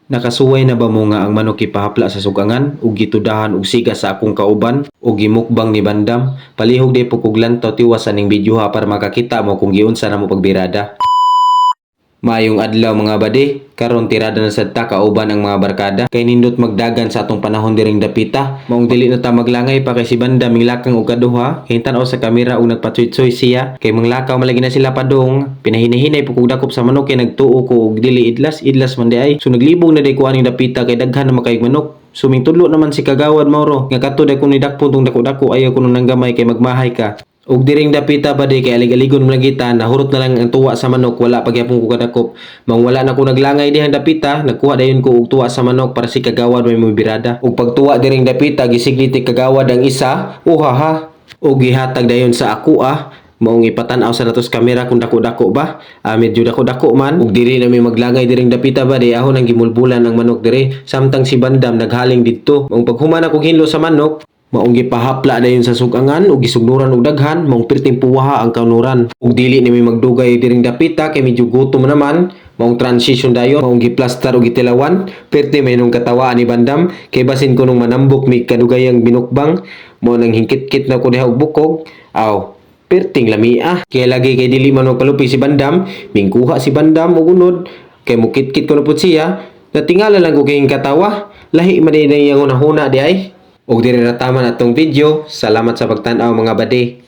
Nakasuway na ba mo nga ang manok ipahapla sa sugangan ug gitudahan og siga sa akong kauban o gimukbang ni Bandam? Palihog day po kog lantaw tiwas aning video ha para makakita mo kung giunsa na mo pagbirada. Maayong adlaw mga bade, karon tirada na sad ta kauban ang mga barkada kay nindot magdagan sa atong panahon diring dapita. Maong dili na ta maglangay pa kay si Bandam minglakang og kaduha, hintan-aw sa kamera og nagpatsoy-tsoy siya kay manglakaw malagi na sila padong. Pinahinahinay po kog dakop sa manok kay nagtuo ko og dili idlas man di ay. So naglibog na day ko aning dapita kay daghan na makayog manok. Suming tudlo naman si kagawad Mauro nga kadto day kun nidakpon tong dako-dako ayaw ko nang nanggamay kay magmahay ka. Ug diring dapita ba di kay alig-aligon mo kita nahurot na lang ang tuwa sa manok wala pagyapon ko kadakop. Mang wala na ko naglangay dihang dapita nagkuha dayon ko og tuwa sa manok para si kagawad may birada. Ug pagtuwa diring dapita gisigliti kagawad ang isa. Uhaha. Ug gihatag dayon sa ako maong ipatan-aw sa natos kamera kung dako-dako ba. Medyo dako-dako man. Ug diri na may maglangay diring dapita ba di ahon ang gimulbulan ang manok diri. Samtang si Bandam naghaling didto. Maong paghuman ako hinlo sa manok maong gipahapla dayon sa sugangan ug gisugnuran og daghan maong perting puwaha ang kaunuran ug dili ni may magdugay diring dapita kay medyo gutom naman maong transition dayon maong giplastar og gitilawan perti may nung katawa ni Bandam kay basin ko nung manambok mi kadugayang binukbang mo nang hingkit-kit na ko diha og bukog perting lamia kay lagi kay dili man magpalupi si Bandam mingkuha si Bandam og unod kay mukit-kit ko na pud siya natingala lang ko kay katawa lahi man din yang hunahuna di ay. Ug diri na taman atong video. Salamat sa pagtan-aw mga bade.